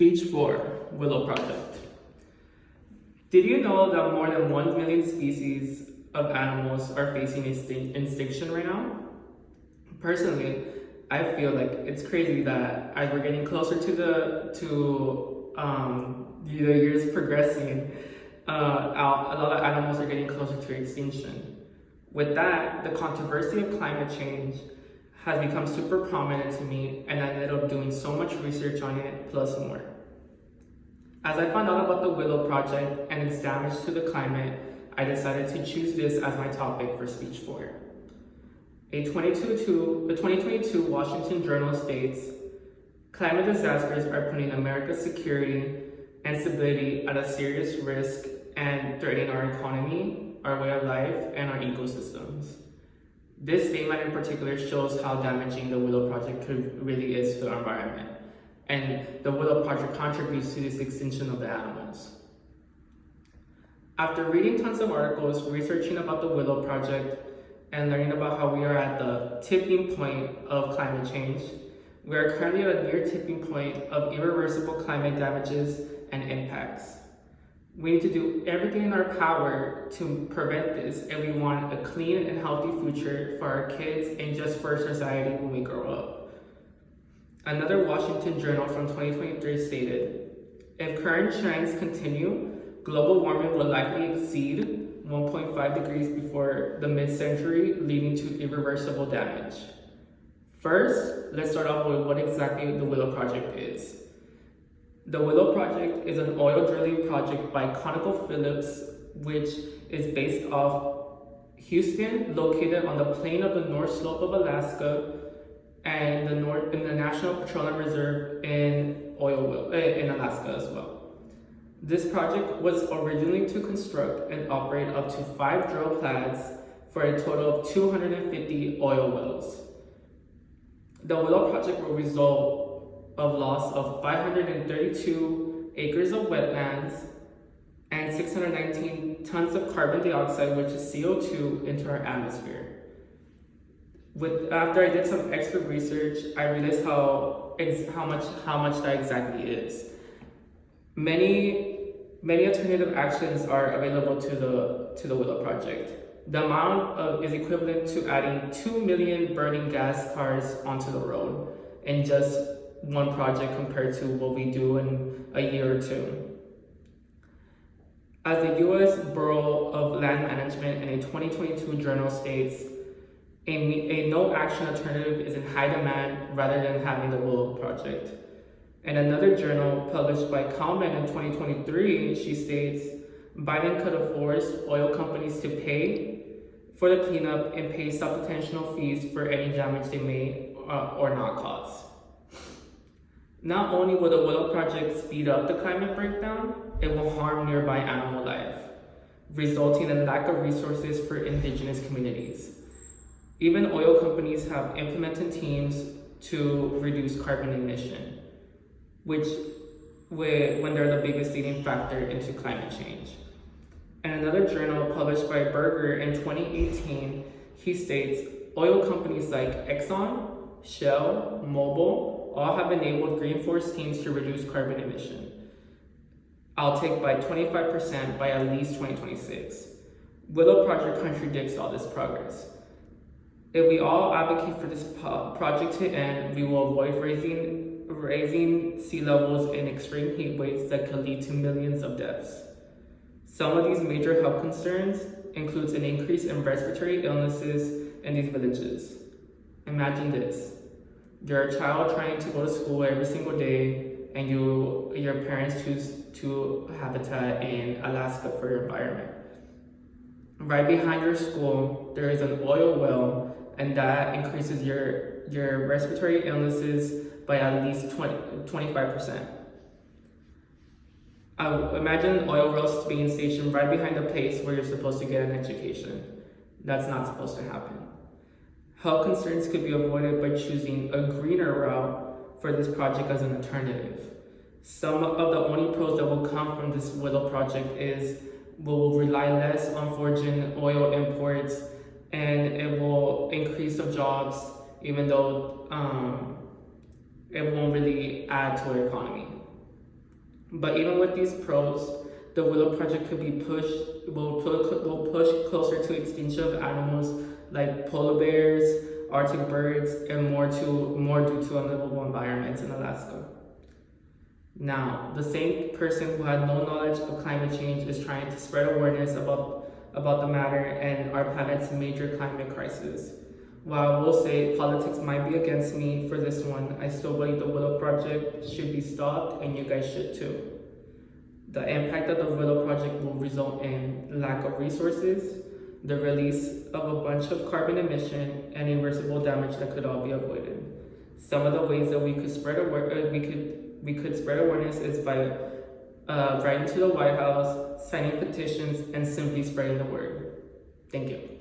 Speech 4, Willow Project. Did you know that more than 1 million species of animals are facing extinction right now? Personally, I feel like it's crazy that as we're getting closer to the years progressing, a lot of animals are getting closer to extinction. With that, the controversy of climate change has become super prominent to me, and I ended up doing so much research on it, plus more. As I found out about the Willow Project and its damage to the climate, I decided to choose this as my topic for Speech 4. A 2022 Washington Journal states, climate disasters are putting America's security and stability at a serious risk and threatening our economy, our way of life, and our ecosystems. This statement in particular shows how damaging the Willow Project really is to the environment, and the Willow Project contributes to this extinction of the animals. After reading tons of articles, researching about the Willow Project, and learning about how we are at the tipping point of climate change, we are currently at a near tipping point of irreversible climate damages and impacts. We need to do everything in our power to prevent this if we want a clean and healthy future for our kids and just for society when we grow up. Another Washington Journal from 2023 stated, if current trends continue, global warming will likely exceed 1.5 degrees before the mid-century, leading to irreversible damage. First, let's start off with what exactly the Willow Project is. The Willow Project is an oil drilling project by ConocoPhillips, which is based off Houston, located on the plain of the North Slope of Alaska, and in the National Petroleum Reserve in Alaska as well. This project was originally to construct and operate up to 5 drill pads for a total of 250 oil wells. The Willow Project will result of loss of 532 acres of wetlands and 619 tons of carbon dioxide, which is CO2, into our atmosphere. After I did some extra research, I realized how much that exactly is. Many alternative actions are available to the Willow Project. The amount is equivalent to adding 2 million burning gas cars onto the road in just one project compared to what we do in a year or two. As the U.S. Bureau of Land Management in a 2022 journal states, a no-action alternative is in high demand rather than having the Willow Project. In another journal published by Kalman in 2023, she states, Biden could have forced oil companies to pay for the cleanup and pay substantial fees for any damage they may or not cause. Not only will the Willow Project speed up the climate breakdown, it will harm nearby animal life, resulting in lack of resources for indigenous communities. Even oil companies have implemented teams to reduce carbon emission, when they're the biggest leading factor into climate change. In another journal published by Berger in 2018, he states, oil companies like Exxon, Shell, Mobil, all have enabled green forest teams to reduce carbon emission. I'll take by 25% by at least 2026. Willow Project contradicts all this progress. If we all advocate for this project to end, we will avoid raising sea levels and extreme heat waves that could lead to millions of deaths. Some of these major health concerns includes an increase in respiratory illnesses in these villages. Imagine this. You're a child trying to go to school every single day, and your parents choose to habitat in Alaska for your environment. Right behind your school, there is an oil well, and that increases your respiratory illnesses by at least 25%. Imagine an oil well being stationed right behind the place where you're supposed to get an education. That's not supposed to happen. Health concerns could be avoided by choosing a greener route for this project as an alternative. Some of the only pros that will come from this Willow Project is we will rely less on foreign oil imports, and it will increase the jobs, even though it won't really add to our economy. But even with these pros, the Willow Project could be will push closer to extinction of animals like polar bears, Arctic birds, and more due to unlivable environments in Alaska. Now, the same person who had no knowledge of climate change is trying to spread awareness about the matter and our planet's major climate crisis. While I will say politics might be against me for this one, I still believe the Willow Project should be stopped and you guys should too. The impact of the Willow Project will result in lack of resources, the release of a bunch of carbon emission, and irreversible damage that could all be avoided. Some of the ways that we could spread awareness is by writing to the White House, signing petitions, and simply spreading the word. Thank you.